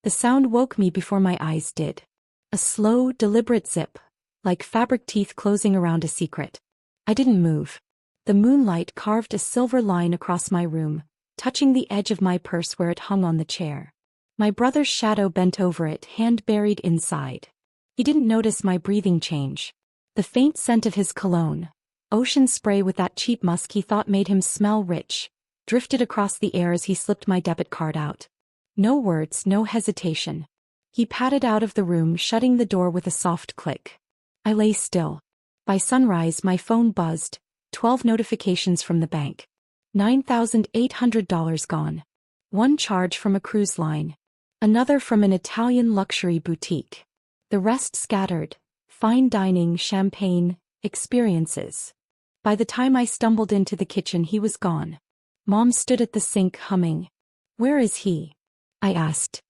The sound woke me before my eyes did. A slow, deliberate zip, like fabric teeth closing around a secret. I didn't move. The moonlight carved a silver line across my room, touching the edge of my purse where it hung on the chair. My brother's shadow bent over it, hand buried inside. He didn't notice my breathing change. The faint scent of his cologne, ocean spray with that cheap musk he thought made him smell rich, drifted across the air as he slipped my debit card out. No words, no hesitation. He padded out of the room, shutting the door with a soft click. I lay still. By sunrise, my phone buzzed, 12 notifications from the bank. $9,800 gone. One charge from a cruise line. Another from an Italian luxury boutique. The rest scattered. Fine dining, champagne, experiences. By the time I stumbled into the kitchen, he was gone. Mom stood at the sink humming. "Where is he?" I asked.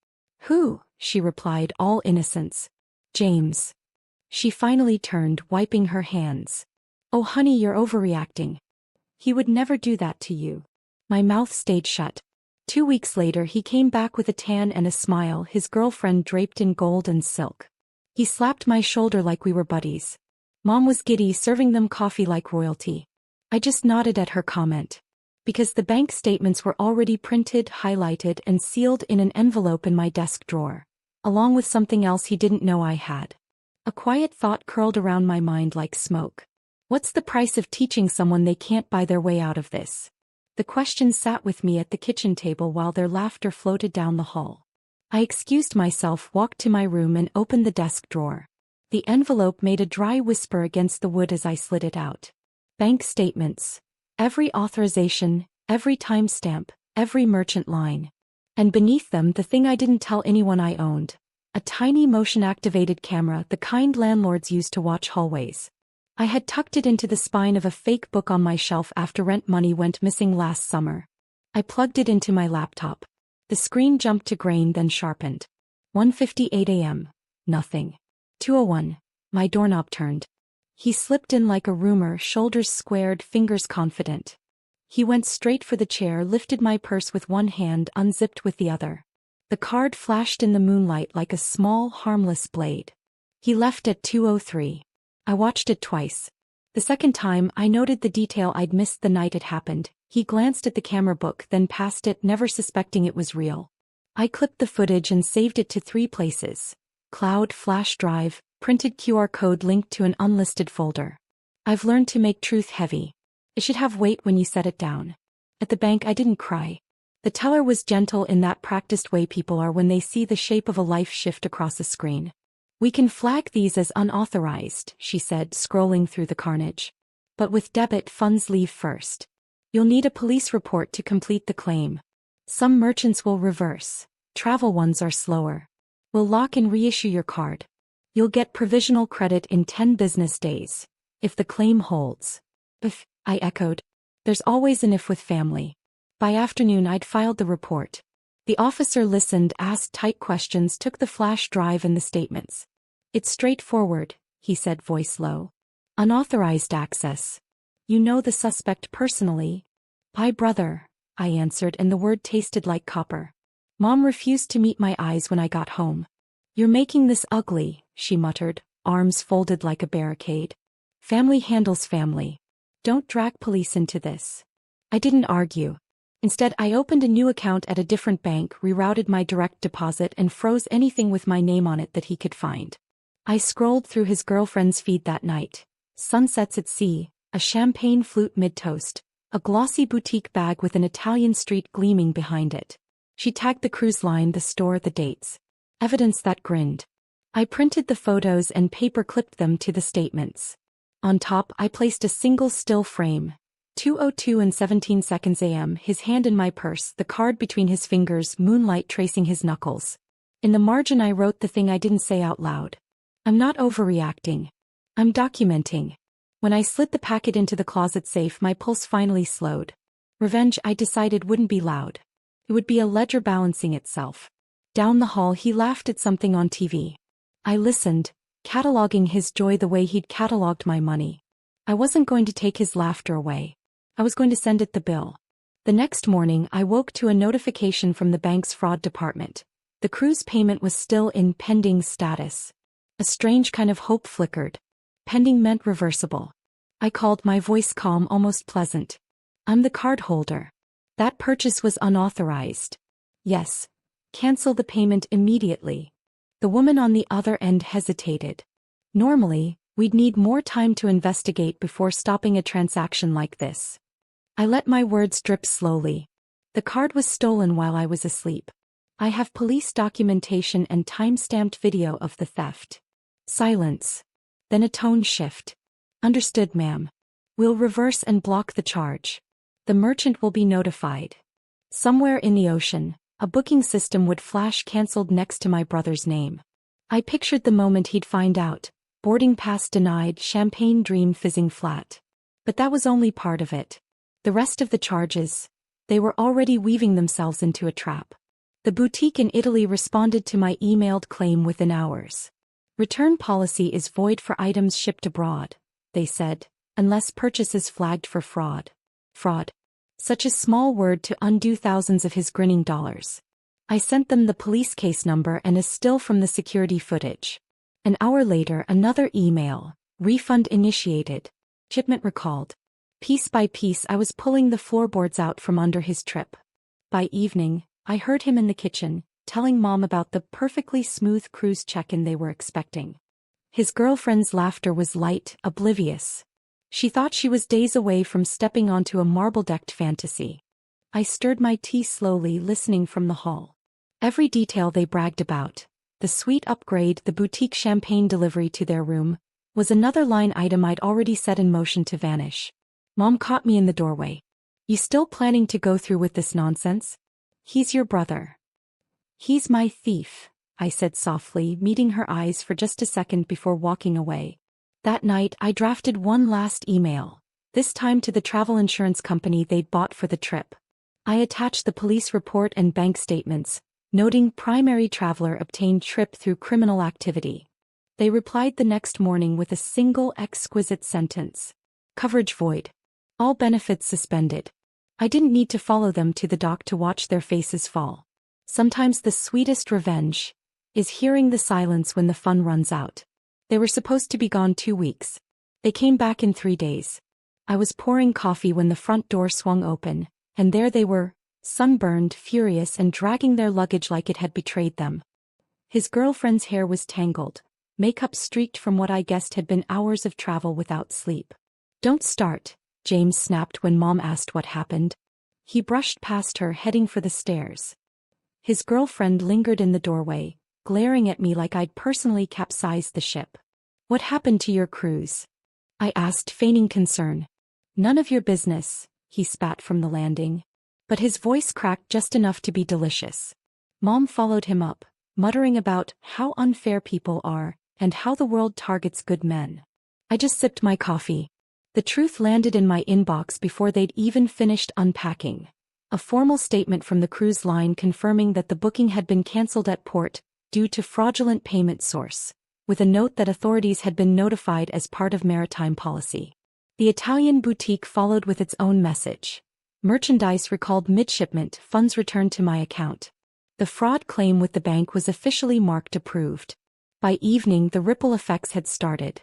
"Who?" she replied, all innocence. "James." She finally turned, wiping her hands. "Oh honey, you're overreacting. He would never do that to you." My mouth stayed shut. 2 weeks later he came back with a tan and a smile, his girlfriend draped in gold and silk. He slapped my shoulder like we were buddies. Mom was giddy, serving them coffee like royalty. I just nodded at her comment. Because the bank statements were already printed, highlighted, and sealed in an envelope in my desk drawer, along with something else he didn't know I had. A quiet thought curled around my mind like smoke. What's the price of teaching someone they can't buy their way out of this? The question sat with me at the kitchen table while their laughter floated down the hall. I excused myself, walked to my room, and opened the desk drawer. The envelope made a dry whisper against the wood as I slid it out. Bank statements. Every authorization, every timestamp, every merchant line. And beneath them, the thing I didn't tell anyone I owned. A tiny motion-activated camera, the kind landlords used to watch hallways. I had tucked it into the spine of a fake book on my shelf after rent money went missing last summer. I plugged it into my laptop. The screen jumped to grain, then sharpened. 1:58 a.m. Nothing. 2:01. My doorknob turned. He slipped in like a roomer, shoulders squared, fingers confident. He went straight for the chair, lifted my purse with one hand, unzipped with the other. The card flashed in the moonlight like a small, harmless blade. He left at 2:03. I watched it twice. The second time, I noted the detail I'd missed the night it happened. He glanced at the camera book, then passed it, never suspecting it was real. I clipped the footage and saved it to 3 places. Cloud, flash drive, printed QR code linked to an unlisted folder. I've learned to make truth heavy. It should have weight when you set it down. At the bank, I didn't cry. The teller was gentle in that practiced way people are when they see the shape of a life shift across a screen. "We can flag these as unauthorized," she said, scrolling through the carnage. "But with debit, funds leave first. You'll need a police report to complete the claim. Some merchants will reverse. Travel ones are slower. We'll lock and reissue your card. You'll get provisional credit in 10 business days. If the claim holds." "If," I echoed. There's always an if with family. By afternoon I'd filed the report. The officer listened, asked tight questions, took the flash drive and the statements. "It's straightforward," he said, voice low. "Unauthorized access. You know the suspect personally?" "My brother," I answered, and the word tasted like copper. Mom refused to meet my eyes when I got home. "You're making this ugly," she muttered, arms folded like a barricade. "Family handles family. Don't drag police into this." I didn't argue. Instead, I opened a new account at a different bank, rerouted my direct deposit, and froze anything with my name on it that he could find. I scrolled through his girlfriend's feed that night. Sunsets at sea, a champagne flute mid-toast, a glossy boutique bag with an Italian street gleaming behind it. She tagged the cruise line, the store, the dates. Evidence that grinned. I printed the photos and paper clipped them to the statements. On top, I placed a single still frame. 2:02 and 17 seconds a.m., his hand in my purse, the card between his fingers, moonlight tracing his knuckles. In the margin I wrote the thing I didn't say out loud. "I'm not overreacting. I'm documenting." When I slid the packet into the closet safe, my pulse finally slowed. Revenge, I decided, wouldn't be loud. It would be a ledger balancing itself. Down the hall he laughed at something on TV. I listened, cataloging his joy the way he'd cataloged my money. I wasn't going to take his laughter away. I was going to send it the bill. The next morning I woke to a notification from the bank's fraud department. The cruise payment was still in pending status. A strange kind of hope flickered. Pending meant reversible. I called, my voice calm, almost pleasant. I'm the card holder. That purchase was unauthorized. Yes. Cancel the payment immediately. The woman on the other end hesitated. Normally, we'd need more time to investigate before stopping a transaction like this. I let my words drip slowly. The card was stolen while I was asleep. I have police documentation and time-stamped video of the theft. Silence. Then a tone shift. Understood, ma'am. We'll reverse and block the charge. The merchant will be notified. Somewhere in the ocean, a booking system would flash cancelled next to my brother's name. I pictured the moment he'd find out. Boarding pass denied, champagne dream fizzing flat. But that was only part of it. The rest of the charges, they were already weaving themselves into a trap. The boutique in Italy responded to my emailed claim within hours. Return policy is void for items shipped abroad, they said, unless purchases flagged for fraud. Fraud. Such a small word to undo thousands of his grinning dollars. I sent them the police case number and a still from the security footage. An hour later, another email. Refund initiated. Shipment recalled. Piece by piece, I was pulling the floorboards out from under his trip. By evening, I heard him in the kitchen, telling Mom about the perfectly smooth cruise check-in they were expecting. His girlfriend's laughter was light, oblivious. She thought she was days away from stepping onto a marble-decked fantasy. I stirred my tea slowly, listening from the hall. Every detail they bragged about, the suite upgrade, the boutique champagne delivery to their room, was another line item I'd already set in motion to vanish. Mom caught me in the doorway. You still planning to go through with this nonsense? He's your brother. He's my thief, I said softly, meeting her eyes for just a second before walking away. That night, I drafted one last email, this time to the travel insurance company they'd bought for the trip. I attached the police report and bank statements, noting primary traveler obtained trip through criminal activity. They replied the next morning with a single exquisite sentence. Coverage void. All benefits suspended. I didn't need to follow them to the dock to watch their faces fall. Sometimes the sweetest revenge is hearing the silence when the fun runs out. They were supposed to be gone 2 weeks. They came back in 3 days. I was pouring coffee when the front door swung open, and there they were, sunburned, furious, and dragging their luggage like it had betrayed them. His girlfriend's hair was tangled, makeup streaked from what I guessed had been hours of travel without sleep. Don't start, James snapped when Mom asked what happened. He brushed past her, heading for the stairs. His girlfriend lingered in the doorway, glaring at me like I'd personally capsized the ship. What happened to your cruise? I asked, feigning concern. None of your business, he spat from the landing. But his voice cracked just enough to be delicious. Mom followed him up, muttering about how unfair people are, and how the world targets good men. I just sipped my coffee. The truth landed in my inbox before they'd even finished unpacking. A formal statement from the cruise line confirming that the booking had been cancelled at port due to fraudulent payment source, with a note that authorities had been notified as part of maritime policy. The Italian boutique followed with its own message. Merchandise recalled mid-shipment, funds returned to my account. The fraud claim with the bank was officially marked approved. By evening, the ripple effects had started.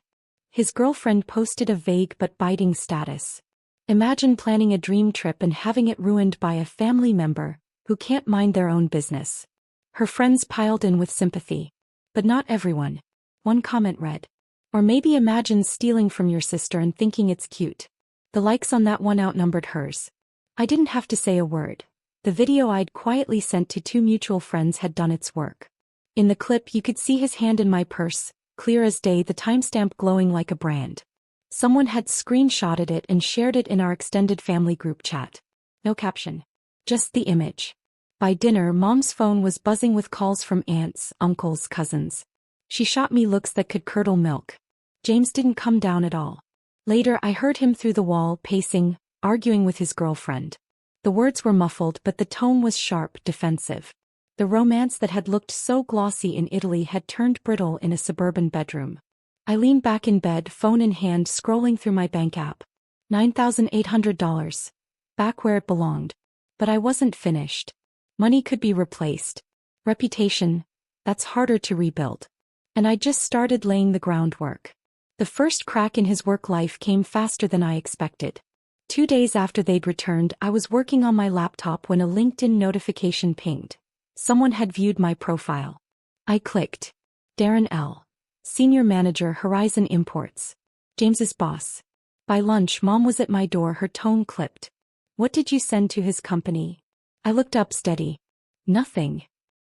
His girlfriend posted a vague but biting status. Imagine planning a dream trip and having it ruined by a family member who can't mind their own business. Her friends piled in with sympathy. But not everyone. One comment read, or maybe imagine stealing from your sister and thinking it's cute. The likes on that one outnumbered hers. I didn't have to say a word. The video I'd quietly sent to 2 mutual friends had done its work. In the clip, you could see his hand in my purse, clear as day, the timestamp glowing like a brand. Someone had screenshotted it and shared it in our extended family group chat. No caption. Just the image. By dinner, Mom's phone was buzzing with calls from aunts, uncles, cousins. She shot me looks that could curdle milk. James didn't come down at all. Later, I heard him through the wall, pacing, arguing with his girlfriend. The words were muffled, but the tone was sharp, defensive. The romance that had looked so glossy in Italy had turned brittle in a suburban bedroom. I leaned back in bed, phone in hand, scrolling through my bank app. $9,800. Back where it belonged. But I wasn't finished. Money could be replaced. Reputation, that's harder to rebuild. And I just started laying the groundwork. The first crack in his work life came faster than I expected. 2 days after they'd returned, I was working on my laptop when a LinkedIn notification pinged. Someone had viewed my profile. I clicked. Darren L., Senior Manager, Horizon Imports. James's boss. By lunch, Mom was at my door, her tone clipped. What did you send to his company? I looked up, steady. Nothing.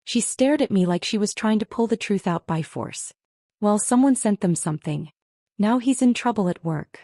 She stared at me like she was trying to pull the truth out by force. Well, someone sent them something. Now he's in trouble at work.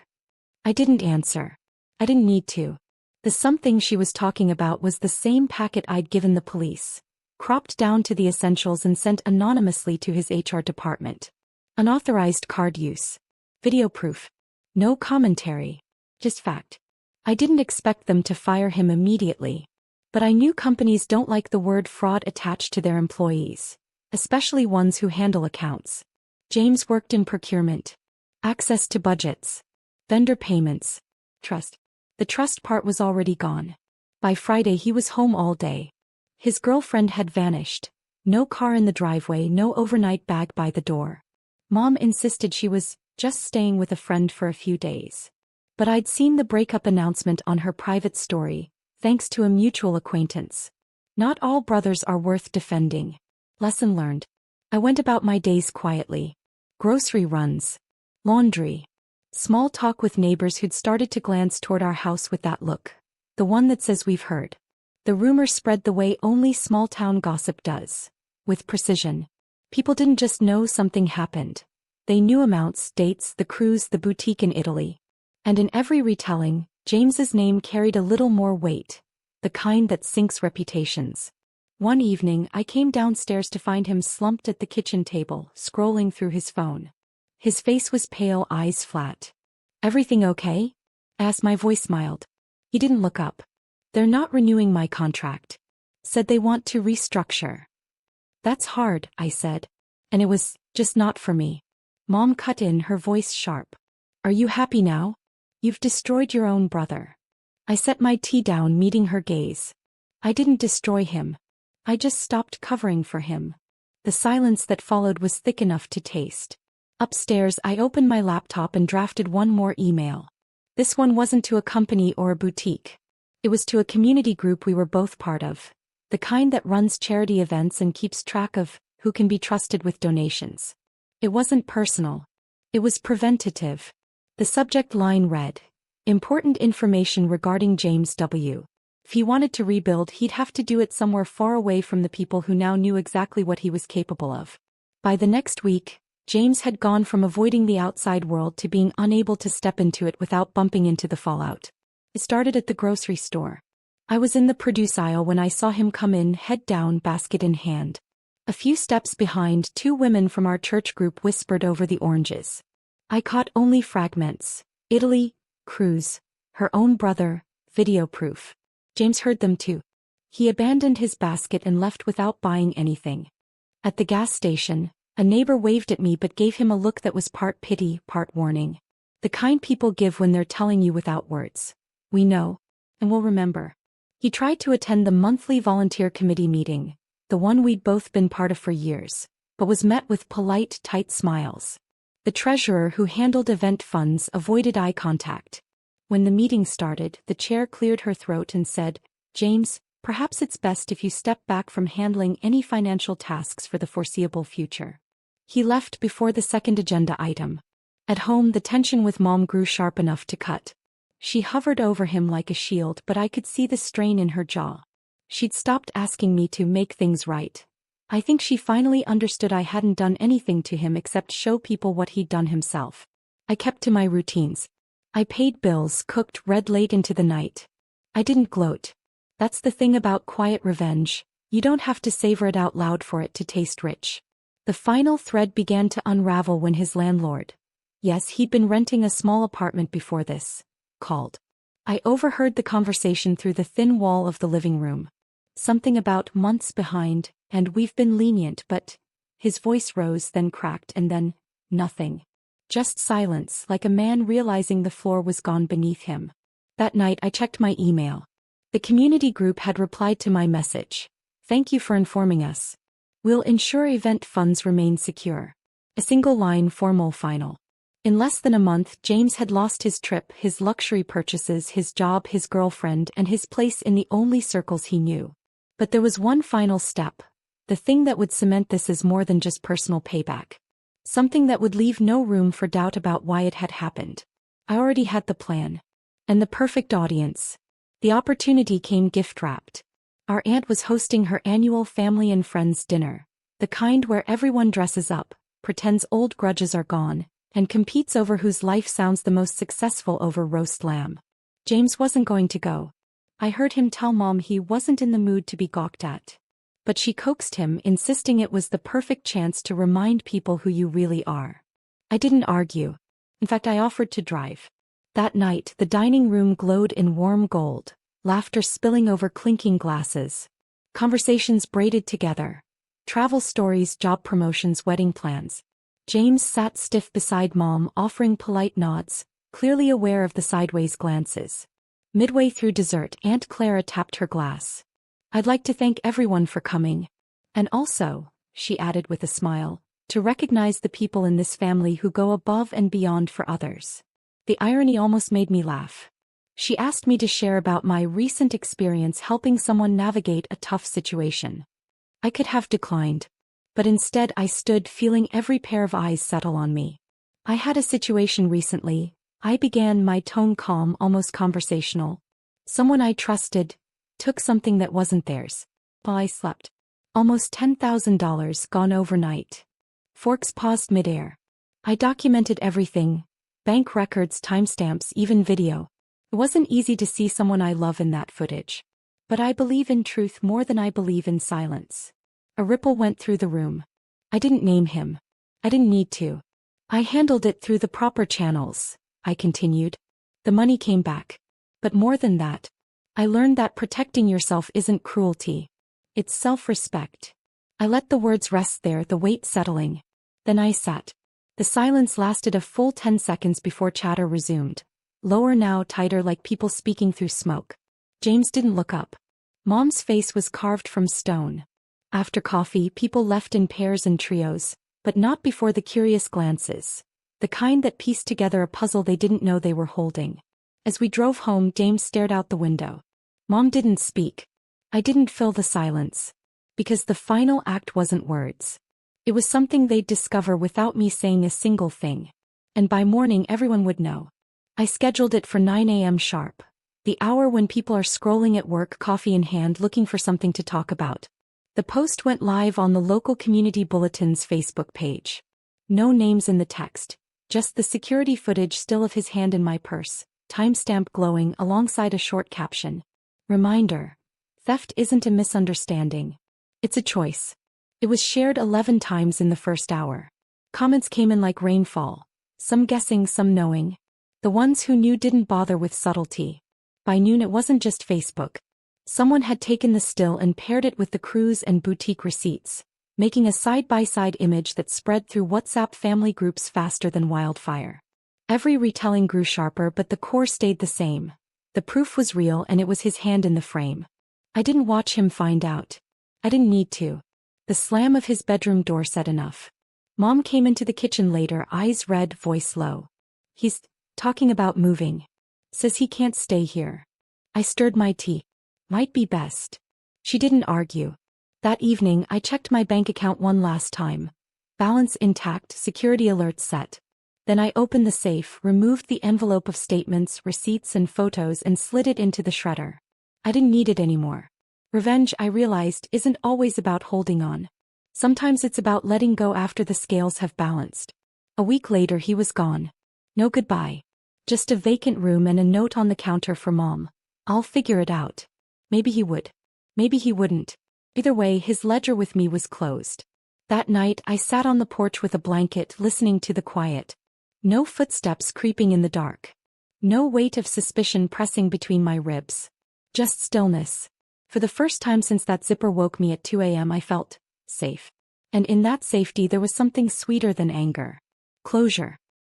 I didn't answer. I didn't need to. The something she was talking about was the same packet I'd given the police, cropped down to the essentials and sent anonymously to his HR department. Unauthorized card use. Video proof. No commentary. Just fact. I didn't expect them to fire him immediately. But I knew companies don't like the word fraud attached to their employees, especially ones who handle accounts. James worked in procurement. Access to budgets. Vendor payments. Trust. The trust part was already gone. By Friday he was home all day. His girlfriend had vanished. No car in the driveway, no overnight bag by the door. Mom insisted she was just staying with a friend for a few days. But I'd seen the breakup announcement on her private story, thanks to a mutual acquaintance. Not all brothers are worth defending. Lesson learned. I went about my days quietly. Grocery runs. Laundry. Small talk with neighbors who'd started to glance toward our house with that look. The one that says we've heard. The rumor spread the way only small-town gossip does. With precision. People didn't just know something happened. They knew amounts, dates, the cruise, the boutique in Italy. And in every retelling, James's name carried a little more weight. The kind that sinks reputations. One evening, I came downstairs to find him slumped at the kitchen table, scrolling through his phone. His face was pale, eyes flat. Everything okay? As my voice mild. He didn't look up. They're not renewing my contract. Said they want to restructure. That's hard, I said. And it was just not for me. Mom cut in, her voice sharp. Are you happy now? You've destroyed your own brother. I set my tea down, meeting her gaze. I didn't destroy him. I just stopped covering for him. The silence that followed was thick enough to taste. Upstairs, I opened my laptop and drafted one more email. This one wasn't to a company or a boutique. It was to a community group we were both part of. The kind that runs charity events and keeps track of who can be trusted with donations. It wasn't personal. It was preventative. The subject line read, "Important information regarding James W. If he wanted to rebuild, he'd have to do it somewhere far away from the people who now knew exactly what he was capable of." By the next week, James had gone from avoiding the outside world to being unable to step into it without bumping into the fallout. It started at the grocery store. I was in the produce aisle when I saw him come in, head down, basket in hand. A few steps behind, 2 women from our church group whispered over the oranges. I caught only fragments. Italy, cruise, her own brother, video proof. James heard them too. He abandoned his basket and left without buying anything. At the gas station, a neighbor waved at me but gave him a look that was part pity, part warning. The kind people give when they're telling you without words. We know. And we'll remember. He tried to attend the monthly volunteer committee meeting, the one we'd both been part of for years, but was met with polite, tight smiles. The treasurer who handled event funds avoided eye contact. When the meeting started, the chair cleared her throat and said, "James, perhaps it's best if you step back from handling any financial tasks for the foreseeable future." He left before the second agenda item. At home, the tension with Mom grew sharp enough to cut. She hovered over him like a shield, but I could see the strain in her jaw. She'd stopped asking me to make things right. I think she finally understood I hadn't done anything to him except show people what he'd done himself. I kept to my routines. I paid bills, cooked, read late into the night. I didn't gloat. That's the thing about quiet revenge. You don't have to savor it out loud for it to taste rich. The final thread began to unravel when his landlord, yes, he'd been renting a small apartment before this, called. I overheard the conversation through the thin wall of the living room. Something about months behind, and we've been lenient, but... His voice rose, then cracked, and then, nothing. Just silence, like a man realizing the floor was gone beneath him. That night I checked my email. The community group had replied to my message. "Thank you for informing us. We'll ensure event funds remain secure. A single line formal final. In less than a month, James had lost his trip, his luxury purchases, his job, his girlfriend, and his place in the only circles he knew. But there was one final step. The thing that would cement this as more than just personal payback. Something that would leave no room for doubt about why it had happened. I already had the plan. And the perfect audience. The opportunity came gift-wrapped. Our aunt was hosting her annual family and friends dinner. The kind where everyone dresses up, pretends old grudges are gone, and competes over whose life sounds the most successful over roast lamb. James wasn't going to go. I heard him tell Mom he wasn't in the mood to be gawked at. But she coaxed him, insisting it was the perfect chance to remind people who you really are. I didn't argue. In fact, I offered to drive. That night, the dining room glowed in warm gold, laughter spilling over clinking glasses. Conversations braided together. Travel stories, job promotions, wedding plans. James sat stiff beside Mom, offering polite nods, clearly aware of the sideways glances. Midway through dessert, Aunt Clara tapped her glass. I'd like to thank everyone for coming. And also, she added with a smile, to recognize the people in this family who go above and beyond for others. The irony almost made me laugh. She asked me to share about my recent experience helping someone navigate a tough situation. I could have declined. But instead I stood feeling every pair of eyes settle on me. I had a situation recently. I began, my tone calm, almost conversational. Someone I trusted took something that wasn't theirs. While I slept. Almost $10,000 gone overnight. Forks paused midair. I documented everything. Bank records, timestamps, even video. It wasn't easy to see someone I love in that footage. But I believe in truth more than I believe in silence. A ripple went through the room. I didn't name him. I didn't need to. I handled it through the proper channels, I continued. The money came back. But more than that, I learned that protecting yourself isn't cruelty. It's self-respect. I let the words rest there, the weight settling. Then I sat. The silence lasted a full 10 seconds before chatter resumed. Lower now, tighter, like people speaking through smoke. James didn't look up. Mom's face was carved from stone. After coffee, people left in pairs and trios, but not before the curious glances. The kind that pieced together a puzzle they didn't know they were holding. As we drove home, James stared out the window. Mom didn't speak. I didn't fill the silence. Because the final act wasn't words. It was something they'd discover without me saying a single thing. And by morning everyone would know. I scheduled it for 9 a.m. sharp. The hour when people are scrolling at work, coffee in hand, looking for something to talk about. The post went live on the local community bulletin's Facebook page. No names in the text, just the security footage still of his hand in my purse, timestamp glowing alongside a short caption. Reminder: theft isn't a misunderstanding. It's a choice. It was shared 11 times in the first hour. Comments came in like rainfall, some guessing, some knowing. The ones who knew didn't bother with subtlety. By noon it wasn't just Facebook. Someone had taken the still and paired it with the cruise and boutique receipts, making a side-by-side image that spread through WhatsApp family groups faster than wildfire. Every retelling grew sharper, but the core stayed the same. The proof was real, and it was his hand in the frame. I didn't watch him find out. I didn't need to. The slam of his bedroom door said enough. Mom came into the kitchen later, eyes red, voice low. He's talking about moving. Says he can't stay here. I stirred my tea. Might be best. She didn't argue. That evening I checked my bank account one last time. Balance intact, security alert set. Then I opened the safe, removed the envelope of statements, receipts and photos and slid it into the shredder. I didn't need it anymore. Revenge, I realized, isn't always about holding on. Sometimes it's about letting go after the scales have balanced. A week later he was gone. No goodbye. Just a vacant room and a note on the counter for Mom. I'll figure it out. Maybe he would. Maybe he wouldn't. Either way, his ledger with me was closed. That night I sat on the porch with a blanket, listening to the quiet. No footsteps creeping in the dark. No weight of suspicion pressing between my ribs. Just stillness. For the first time since that zipper woke me at 2 a.m. I felt safe. And in that safety there was something sweeter than anger. Closure.